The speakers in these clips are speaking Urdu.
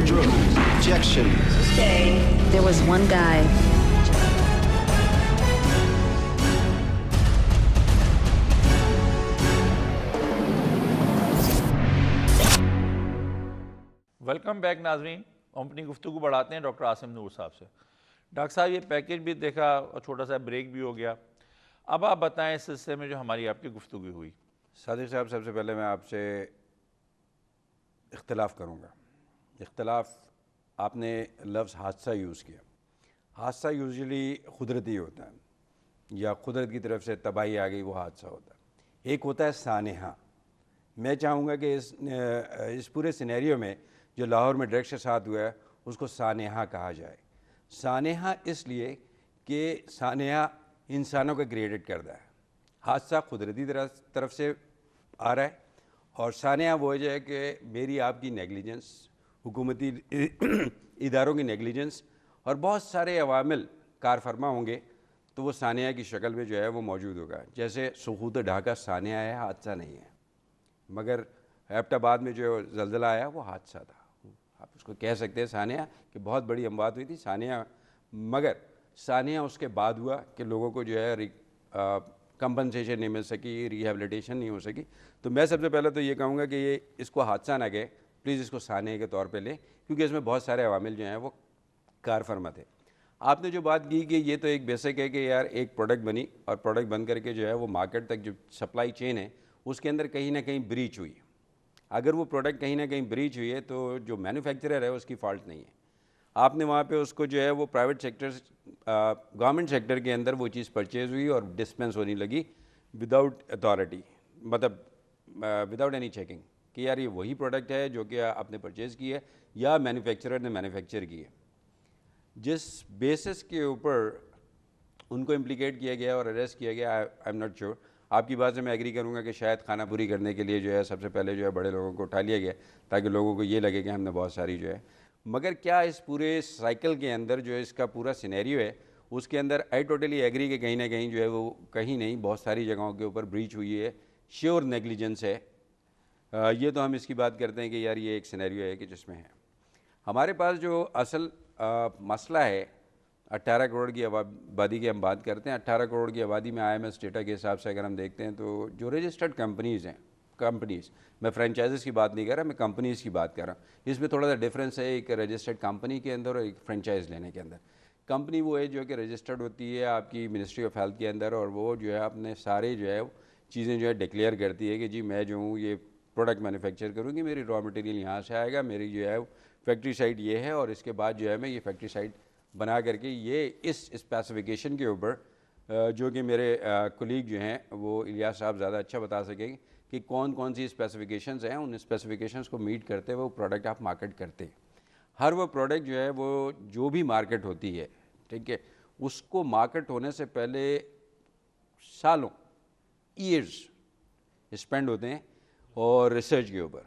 drones. Ejection. Sustained. There was one guy. Welcome back ناظرین. ہم اپنی گفتگو بڑھاتے ہیں ڈاکٹر عاصم نور صاحب سے. ڈاکٹر صاحب یہ پیکیج بھی دیکھا اور چھوٹا سا بریک بھی ہو گیا. اب آپ بتائیں اس سلسلے میں جو ہماری آپ کی گفتگو ہوئی. صادق صاحب, سب سے پہلے میں آپ سے اختلاف کروں گا. اختلاف, آپ نے لفظ حادثہ یوز کیا. حادثہ یوزلی قدرتی ہوتا ہے یا قدرت کی طرف سے تباہی آ گئی, وہ حادثہ ہوتا ہے. ایک ہوتا ہے سانحہ. میں چاہوں گا کہ اس پورے سینیریو میں جو لاہور میں ڈرگس کے ساتھ ہوا ہے اس کو سانحہ کہا جائے. سانحہ اس لیے کہ سانحہ انسانوں کا کریٹڈ کردہ ہے. حادثہ قدرتی طرف سے آ رہا ہے, اور سانحہ وہ وجہ ہے کہ میری آپ کی نیگلیجنس, حکومتی اداروں کی نیگلیجنس اور بہت سارے عوامل کار فرما ہوں گے تو وہ سانحہ کی شکل میں جو ہے وہ موجود ہوگا. جیسے سقوط ڈھاکہ سانحہ ہے, حادثہ نہیں ہے. مگر ایبٹ آباد میں جو زلزلہ آیا وہ حادثہ تھا. آپ اس کو کہہ سکتے ہیں سانحہ کہ بہت بڑی اموات ہوئی تھی سانحہ, مگر سانحہ اس کے بعد ہوا کہ لوگوں کو جو ہے کمپنسیشن نہیں مل سکی, ریہیبلیٹیشن نہیں ہو سکی. تو میں سب سے پہلے تو یہ کہوں گا کہ اس کو حادثہ نہ کہے, پلیز اس کو سانحہ کے طور پہ لیں, کیونکہ اس میں بہت سارے عوامل جو ہیں وہ کار فرما تھے. آپ نے جو بات کی کہ یہ تو ایک بیسک ہے کہ یار ایک پروڈکٹ بنی اور پروڈکٹ بن کر کے جو ہے وہ مارکیٹ تک جو سپلائی چین ہے اس کے اندر کہیں نہ کہیں بریچ ہوئی. اگر وہ پروڈکٹ کہیں نہ کہیں بریچ ہوئی ہے تو جو مینوفیکچرر ہے اس کی فالٹ نہیں ہے. آپ نے وہاں پہ اس کو جو ہے وہ پرائیویٹ سیکٹر, گورنمنٹ سیکٹر کے اندر وہ چیز پرچیز ہوئی اور ڈسپینس ہونے لگی وداؤٹ اتھارٹی, مطلب وداؤٹ اینی چیکنگ کہ یار یہ وہی پروڈکٹ ہے جو کہ آپ نے پرچیز کی ہے یا مینوفیکچرر نے مینوفیکچر کی ہے. جس بیسس کے اوپر ان کو امپلیکیٹ کیا گیا اور اریسٹ کیا گیا, آئی ایم ناٹ شیور. آپ کی بات سے میں ایگری کروں گا کہ شاید خانہ پوری کرنے کے لیے جو ہے سب سے پہلے جو ہے بڑے لوگوں کو اٹھا لیا گیا تاکہ لوگوں کو یہ لگے کہ ہم نے بہت ساری جو ہے. مگر کیا اس پورے سائیکل کے اندر جو اس کا پورا سینیریو ہے اس کے اندر آئی ٹوٹلی ایگری کہ کہیں نہ کہیں جو ہے وہ کہیں نہیں بہت ساری جگہوں کے اوپر بریچ ہوئی ہے, شیور نیگلیجنس ہے. یہ تو ہم اس کی بات کرتے ہیں کہ یار یہ ایک سینیریو ہے کہ جس میں ہے. ہمارے پاس جو اصل مسئلہ ہے 18 کروڑ کی آبادی کی ہم بات کرتے ہیں. 18 کروڑ کی آبادی میں آئی ایم ایس ڈیٹا کے حساب سے اگر ہم دیکھتے ہیں تو جو رجسٹرڈ کمپنیز ہیں, کمپنیز, میں فرینچائزز کی بات نہیں کر رہا, میں کمپنیز کی بات کر رہا ہوں. اس میں تھوڑا سا ڈفرینس ہے ایک رجسٹرڈ کمپنی کے اندر اور ایک فرینچائز لینے کے اندر. کمپنی وہ ہے جو کہ رجسٹرڈ ہوتی ہے آپ کی منسٹری آف ہیلتھ کے اندر, اور وہ جو ہے اپنے سارے جو ہے چیزیں جو ہے ڈکلیئر کرتی ہے کہ جی میں جو ہوں یہ پروڈکٹ مینوفیکچر کروں گی, میری را مٹیریل یہاں سے آئے گا, میری جو ہے فیکٹری سائٹ یہ ہے, اور اس کے بعد جو ہے میں یہ فیکٹری سائٹ بنا کر کے یہ اس اسپیسیفیکیشن کے اوپر جو کہ میرے کولیگ جو ہیں وہ الیاس صاحب زیادہ اچھا بتا سکیں گے کہ کون کون سی اسپیسیفیکیشنز ہیں, ان اسپیسیفیکیشنز کو میٹ کرتے ہوئے وہ پروڈکٹ آپ مارکیٹ کرتے ہیں. ہر وہ پروڈکٹ جو ہے وہ جو بھی مارکیٹ ہوتی ہے, ٹھیک ہے, اس کو مارکیٹ ہونے سے پہلے سالوں, ایئرز اسپینڈ ہوتے ہیں اور ریسرچ کے اوپر.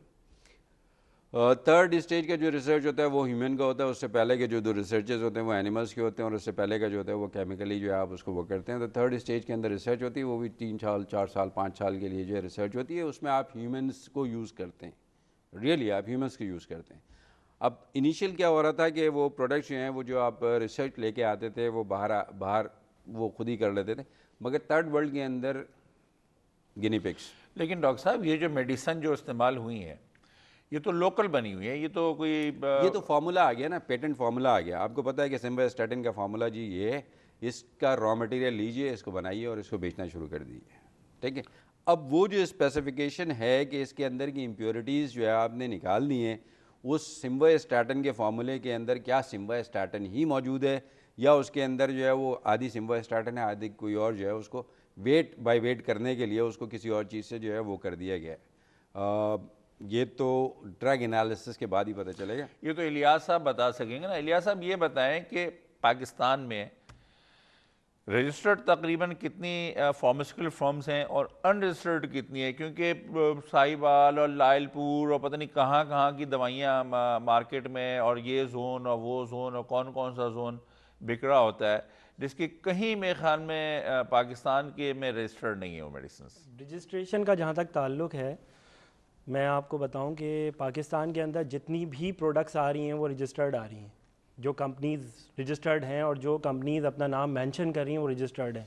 تھرڈ اسٹیج کا جو ریسرچ ہوتا ہے وہ ہیومن کا ہوتا ہے. اس سے پہلے کے جو ریسرچز ہوتے ہیں وہ اینیملس کے ہوتے ہیں, اور اس سے پہلے کا جو ہوتا ہے وہ کیمیکلی جو ہے آپ اس کو وہ کرتے ہیں. تو تھرڈ اسٹیج کے اندر ریسرچ ہوتی ہے, وہ بھی 3 سال 4 سال 5 سال کے لیے جو ہے ریسرچ ہوتی ہے. اس میں آپ ہیومنس کو یوز کرتے ہیں, ریئلی آپ ہیومنس کو یوز کرتے ہیں. اب انیشیل کیا ہو رہا تھا کہ وہ پروڈکٹس جو ہیں وہ جو آپ ریسرچ لے کے آتے تھے وہ باہر وہ خود ہی کر لیتے تھے, مگر تھرڈ ورلڈ کے اندر گنی پگس. لیکن ڈاکٹر صاحب یہ جو میڈیسن جو استعمال ہوئی ہیں یہ تو لوکل بنی ہوئی ہے, یہ تو کوئی یہ تو فارمولا آ گیا نا, پیٹنٹ فارمولا آ گیا. آپ کو پتہ ہے کہ سمواسٹاٹن کا فارمولا جی یہ ہے, اس کا را مٹیریل لیجئے, اس کو بنائیے اور اس کو بیچنا شروع کر دیجیے, ٹھیک ہے. اب وہ جو اسپیسیفیکیشن ہے کہ اس کے اندر کی امپیورٹیز جو ہے آپ نے نکال دی ہیں, اس سمواسٹاٹن کے فارمولے کے اندر کیا سمواسٹاٹن ہی موجود ہے یا اس کے اندر جو ہے وہ آدھی سمواسٹاٹن ہے آدھی کوئی اور جو ہے اس کو ویٹ بائی ویٹ کرنے کے لیے اس کو کسی اور چیز سے جو ہے وہ کر دیا گیا ہے. یہ تو ڈرگ انالیسس کے بعد ہی پتہ چلے گا. یہ تو الیاس صاحب بتا سکیں گے نا. الیاس صاحب یہ بتائیں کہ پاکستان میں رجسٹرڈ تقریباً کتنی فارماسیوٹیکل فرمز ہیں اور ان رجسٹرڈ کتنی ہے, کیونکہ ساہیوال اور لائل پور اور پتہ نہیں کہاں کہاں کی دوائیاں مارکیٹ میں, اور یہ زون اور وہ زون اور کون کون سا زون بکھرا ہوتا ہے, جس کی کہیں میرے خیال میں پاکستان کے میں رجسٹرڈ نہیں ہے وہ میڈیسنس. رجسٹریشن کا جہاں تک تعلق ہے میں آپ کو بتاؤں کہ پاکستان کے اندر جتنی بھی پروڈکٹس آ رہی ہیں وہ رجسٹرڈ آ رہی ہیں. جو کمپنیز رجسٹرڈ ہیں اور جو کمپنیز اپنا نام مینشن کر رہی ہیں وہ رجسٹرڈ ہیں.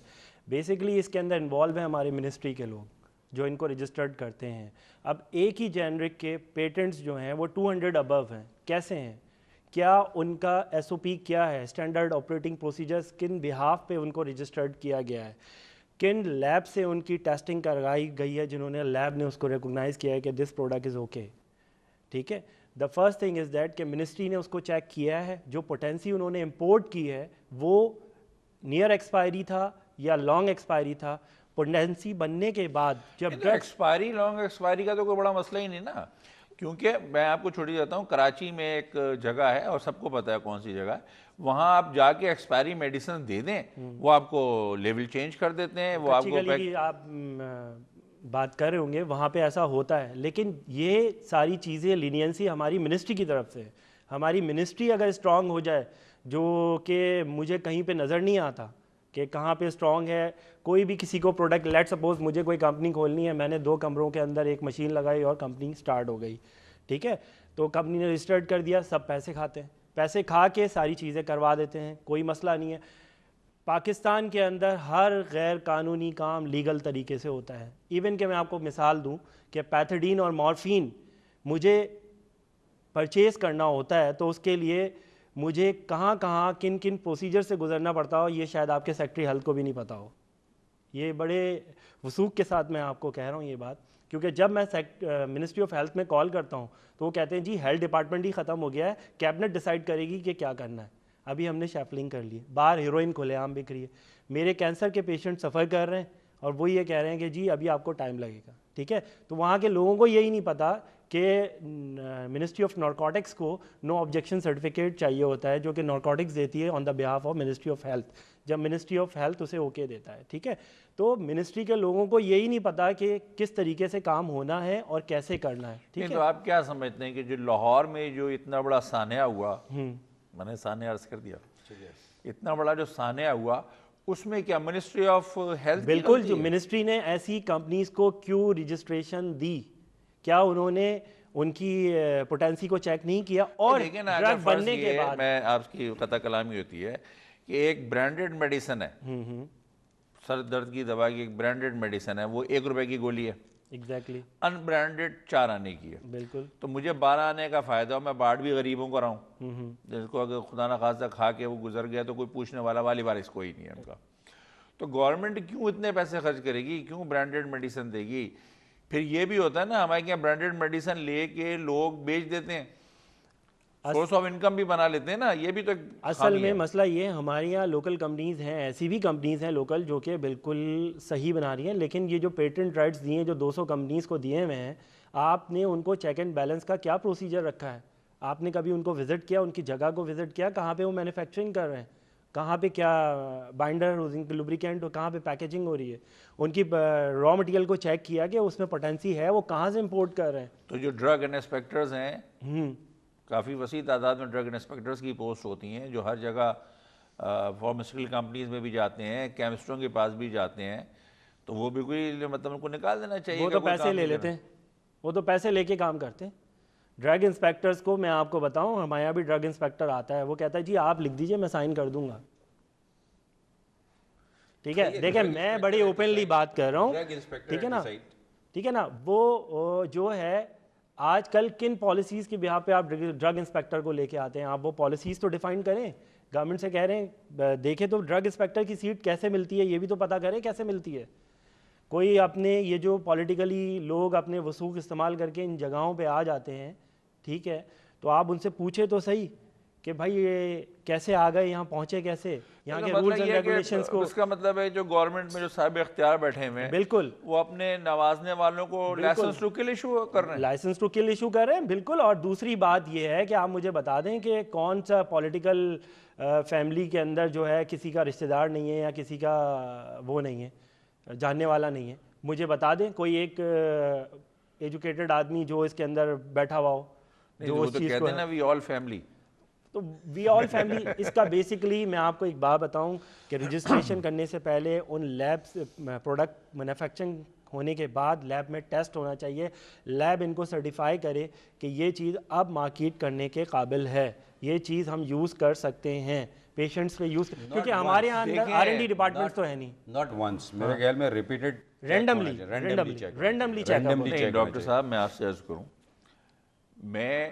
بیسکلی اس کے اندر انوالو ہیں ہمارے منسٹری کے لوگ جو ان کو رجسٹرڈ کرتے ہیں. اب ایک ہی جینرک کے پیٹنٹس جو ہیں وہ 200 ابو ہیں. کیسے ہیں؟ کیا ان کا ایس او پی کیا ہے؟ اسٹینڈرڈ آپریٹنگ پروسیجرز کن بہاف پہ ان کو رجسٹرڈ کیا گیا ہے؟ کن لیب سے ان کی ٹیسٹنگ کروائی گئی ہے جنہوں نے لیب نے اس کو ریکگنائز کیا ہے کہ دس پروڈکٹ از اوکے. ٹھیک ہے. The first thing is that کہ منسٹری نے اس کو چیک کیا ہے. جو پوٹینسی انہوں نے امپورٹ کی ہے وہ نیئر ایکسپائری تھا یا لانگ ایکسپائری تھا. پوٹینسی بننے کے بعد جب ایکسپائری لانگ ایکسپائری کا تو کوئی بڑا مسئلہ ہی نہیں نا, کیونکہ میں آپ کو چھوٹی جاتا ہوں, کراچی میں ایک جگہ ہے اور سب کو پتہ ہے کون سی جگہ ہے, وہاں آپ جا کے ایکسپائری میڈیسن دے دیں وہ آپ کو لیول چینج کر دیتے ہیں, وہ آپ کو آپ بات کر رہے ہوں گے وہاں پہ ایسا ہوتا ہے. لیکن یہ ساری چیزیں لینینسی ہماری منسٹری کی طرف سے. ہماری منسٹری اگر اسٹرانگ ہو جائے, جو کہ مجھے کہیں پہ نظر نہیں آتا کہ کہاں پہ اسٹرانگ ہے. کوئی بھی کسی کو پروڈکٹ, لیٹ سپوز مجھے کوئی کمپنی کھولنی ہے, میں نے 2 کمروں کے اندر ایک مشین لگائی اور کمپنی سٹارٹ ہو گئی. ٹھیک ہے, تو کمپنی نے رجسٹرڈ کر دیا, سب پیسے کھاتے ہیں, پیسے کھا کے ساری چیزیں کروا دیتے ہیں, کوئی مسئلہ نہیں ہے. پاکستان کے اندر ہر غیر قانونی کام لیگل طریقے سے ہوتا ہے. ایون کہ میں آپ کو مثال دوں کہ پیتھیڈین اور مورفین مجھے پرچیز کرنا ہوتا ہے تو اس کے لیے مجھے کہاں کہاں کن کن پروسیجر سے گزرنا پڑتا ہو, یہ شاید آپ کے سیکٹری ہیلتھ کو بھی نہیں پتہ ہو. یہ بڑے وثوق کے ساتھ میں آپ کو کہہ رہا ہوں یہ بات, کیونکہ جب میں منسٹری آف ہیلتھ میں کال کرتا ہوں تو وہ کہتے ہیں جی ہیلتھ ڈپارٹمنٹ ہی ختم ہو گیا ہے, کیبنٹ ڈیسائیڈ کرے گی کہ کیا کرنا ہے. ابھی ہم نے شیفلنگ کر لی, باہر ہیروئن کھلے عام بک رہی ہے. میرے کینسر کے پیشنٹ سفر کر رہے ہیں اور وہ یہ کہہ رہے ہیں کہ جی ابھی آپ کو ٹائم لگے گا. ٹھیک ہے, تو وہاں کے لوگوں کو یہی نہیں پتا کہ منسٹری آف نارکوٹکس کو نو آبجیکشن سرٹیفکیٹ چاہیے ہوتا ہے جو کہ نارکوٹکس دیتی ہے on the behalf of ministry of health, جب منسٹری آف ہیلتھ اسے اوکے دیتا ہے. ٹھیک ہے, تو منسٹری کے لوگوں کو یہی نہیں پتا کہ کس طریقے سے کام ہونا ہے اور کیسے کرنا ہے. ٹھیک ہے, تو آپ کیا سمجھتے ہیں کہ جو لاہور میں جو اتنا بڑا سانحہ ہوا, میں نے سانحہ عرض کر دیا, اتنا بڑا جو سانحہ ہوا اس میں کیا منسٹری آف ہیلتھ؟ بالکل, جو منسٹری نے ایسی کمپنیز کو کیوں رجسٹریشن دی, کیا انہوں نے ان کی پوٹینسی کو چیک نہیں کیا؟ اور ڈرگ بننے کے بعد میں آپ کی قطع کلامی ہوتی ہے کہ ایک برانڈڈ میڈیسن ہے, سر درد کی دوا کی ایک برانڈڈ میڈیسن ہے, وہ 1 روپے کی گولی ہے, ایگزیکٹلی ان برانڈڈ 4 آنے کی ہے. بالکل, تو مجھے 12 آنے کا فائدہ ہو, میں بانٹ بھی غریبوں کو رہا ہوں, جس کو اگر خدا نخواستہ کھا کے وہ گزر گیا تو کوئی پوچھنے والا والی وارث کوئی نہیں ہے ان کا. تو گورنمنٹ کیوں اتنے پیسے خرچ کرے گی, کیوں برانڈڈ میڈیسن دے گی؟ پھر یہ بھی ہوتا ہے نا ہمارے یہاں برانڈڈ میڈیسن لے کے لوگ بیچ دیتے ہیں, سورس آف انکم بھی بنا لیتے ہیں نا, یہ بھی تو اصل میں مسئلہ یہ ہمارے یہاں لوکل کمپنیز ہیں, ایسی بھی کمپنیز ہیں لوکل جو کہ بالکل صحیح بنا رہی ہیں, لیکن یہ جو پیٹنٹ رائٹس دیے ہیں جو 200 کمپنیز کو دیے ہوئے ہیں, آپ نے ان کو چیک اینڈ بیلنس کا کیا پروسیجر رکھا ہے؟ آپ نے کبھی ان کو وزٹ کیا, ان کی جگہ کو وزٹ کیا, کہاں پہ وہ مینوفیکچرنگ کر رہے ہیں, کہاں پہ کیا بائنڈر لوبریکینٹ کہاں پہ پیکیجنگ ہو رہی ہے, ان کی را مٹیریل کو چیک کیا کہ اس میں پوٹینسی ہے, وہ کہاں سے امپورٹ کر رہے ہیں. تو جو ڈرگ انسپیکٹرز ہیں, کافی وسیع تعداد میں ڈرگ انسپیکٹرز کی پوسٹ ہوتی ہیں جو ہر جگہ فارماسیوٹیکل کمپنیز میں بھی جاتے ہیں, کیمسٹروں کے پاس بھی جاتے ہیں, تو وہ بھی کوئی مطلب ان کو نکال دینا چاہیے. وہ تو پیسے لے لیتے ہیں, وہ تو پیسے لے کے کام کرتے ہیں. ڈرگ انسپیکٹرز کو میں آپ کو بتاؤں, ہمارے یہاں بھی ڈرگ انسپیکٹر آتا ہے, وہ کہتا ہے جی آپ لکھ دیجئے میں سائن کر دوں گا. ٹھیک ہے, دیکھیں میں بڑی اوپنلی بات کر رہا ہوں, ٹھیک ہے نا, ٹھیک ہے نا. وہ جو ہے آج کل کن پالیسیز کی بہا پہ آپ ڈرگ انسپیکٹر کو لے کے آتے ہیں, آپ وہ پالیسیز تو ڈیفائن کریں. گورنمنٹ سے کہہ رہے ہیں دیکھیں تو ڈرگ انسپیکٹر کی سیٹ کیسے ملتی ہے, یہ بھی تو پتہ کریں کیسے ملتی ہے. کوئی اپنے یہ جو پولیٹیکلی لوگ اپنے وثوق استعمال کر کے ان جگہوں پہ آ جاتے ہیں, ٹھیک ہے, تو آپ ان سے پوچھیں تو صحیح کہ بھائی یہ کیسے آ گئے, یہاں پہنچے کیسے, یہاں کے رولز اینڈ ریگولیشنز کو. اس کا مطلب ہے جو گورنمنٹ میں جو صاحب اختیار بیٹھے ہوئے ہیں, بالکل, وہ اپنے نوازنے والوں کو لائسنس ٹو کل ایشو کر رہے ہیں, لائسنس ٹو کل ایشو کر رہے ہیں. بالکل. اور دوسری بات یہ ہے کہ آپ مجھے بتا دیں کہ کون سا پولیٹیکل فیملی کے اندر جو ہے کسی کا رشتہ دار نہیں ہے یا کسی کا وہ نہیں ہے, جاننے والا نہیں ہے, مجھے بتا دیں کوئی ایک ایجوکیٹڈ آدمی جو اس کے اندر بیٹھا ہوا ہو جو اس چیز کو کہتے ہیں نا وی آل فیملی. تو وی آل فیملی اس کا بیسکلی میں آپ کو ایک بات بتاؤں کہ رجسٹریشن کرنے سے پہلے ان لیبس پروڈکٹ مینوفیکچرنگ ہونے کے بعد لیب میں ٹیسٹ ہونا چاہیے, لیب ان کو سرٹیفائی کرے کہ یہ چیز اب مارکیٹ کرنے کے قابل ہے, یہ چیز ہم یوز کر سکتے ہیں پیشنٹس پہ یوز, کیونکہ ہمارے یہاں اندر R&D ڈپارٹمنٹ تو ہے نہیں. ناٹ ونس, میرے خیال میں ریپیٹڈ رینڈملی چیک اپ. نہیں ڈاکٹر صاحب, میں آپ سے عرض کروں, میں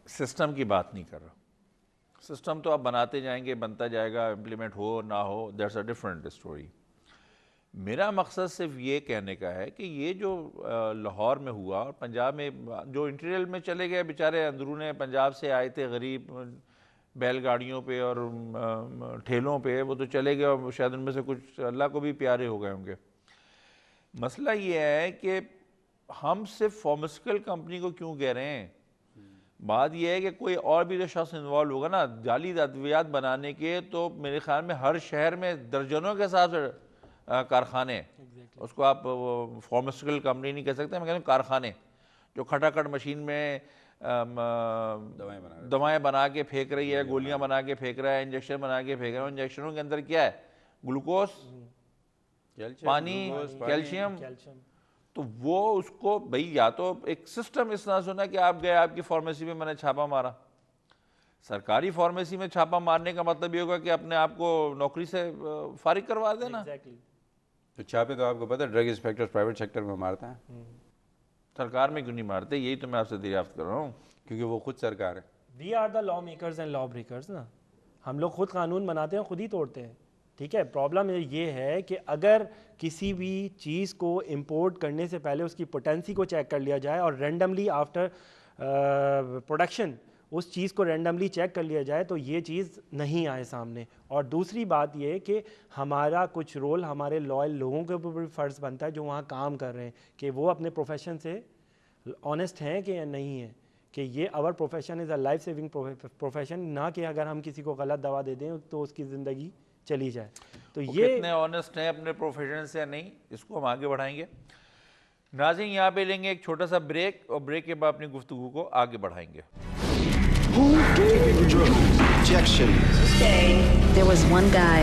سسٹم کی بات نہیں کر رہا. سسٹم تو آپ بناتے جائیں گے, بنتا جائے گا, امپلیمنٹ ہو نہ ہو, دیٹس اے ڈفرنٹ اسٹوری. میرا مقصد صرف یہ کہنے کا ہے کہ یہ جو لاہور میں ہوا اور پنجاب میں, جو انٹیریل میں چلے گئے بیچارے, اندرون پنجاب سے آئے تھے غریب, بیل گاڑیوں پہ اور ٹھیلوں پہ, وہ تو چلے گئے اور شاید ان میں سے کچھ اللہ کو بھی پیارے ہو گئے ہوں گے. مسئلہ یہ ہے کہ ہم صرف فارماسیوٹیکل کمپنی کو کیوں کہہ رہے ہیں. بات یہ ہے کہ کوئی اور بھی جو شخص انوالو ہوگا نا جعلی ادویات بنانے کے, تو میرے خیال میں ہر شہر میں درجنوں کے حساب سے کارخانے, اس کو آپ فارماسیوٹیکل کمپنی نہیں کہہ سکتے, میں کہہ رہا ہوں کارخانے, جو کھٹاکھٹ مشین میں دوائیں بنا کے پھینک رہی ہے, گولیاں بنا کے پھینک رہا ہے, انجیکشن بنا کے پھینک رہا ہے. انجیکشنوں کے اندر کیا ہے؟ گلوکوز, پانی, کیلشیم. تو وہ اس کو بھئی یا تو ایک سسٹم اس طرح سنا کہ آپ گئے, آپ کی فارمیسی میں میں نے چھاپا مارا. سرکاری فارمیسی میں چھاپا مارنے کا مطلب یہ ہوگا کہ اپنے آپ کو نوکری سے فارغ کروا دینا. تو چھاپے تو آپ کو پتہ ہے ڈرگ انسپیکٹر پرائیویٹ سیکٹر میں مارتا ہے, سرکار میں کیوں نہیں مارتے؟ یہی تو میں آپ سے دریافت کر رہا ہوں. کیونکہ وہ خود سرکار ہے. We are the law makers and law breakers نا, ہم لوگ خود قانون بناتے ہیں, خود ہی توڑتے ہیں. ٹھیک ہے, پرابلم یہ ہے کہ اگر کسی بھی چیز کو امپورٹ کرنے سے پہلے اس کی پوٹینسی کو چیک کر لیا جائے اور رینڈملی آفٹر پروڈکشن اس چیز کو رینڈملی چیک کر لیا جائے تو یہ چیز نہیں آئے سامنے. اور دوسری بات یہ کہ ہمارا کچھ رول ہمارے لائل لوگوں کے اوپر بھی فرض بنتا ہے جو وہاں کام کر رہے ہیں, کہ وہ اپنے پروفیشن سے آنیسٹ ہیں کہ نہیں ہیں, کہ یہ اور profession is a life saving profession, نہ کہ اگر ہم کسی کو غلط دوا دے دیں تو اس کی زندگی چلی جائے. تو یہ کتنے آنیسٹ ہیں اپنے پروفیشن سے نہیں, اس کو ہم آگے بڑھائیں گے. ناظرین یہاں پہ لیں گے ایک چھوٹا سا بریک, اور بریک کے بعد اپنی گفتگو کو آگے بڑھائیں گے. There was one guy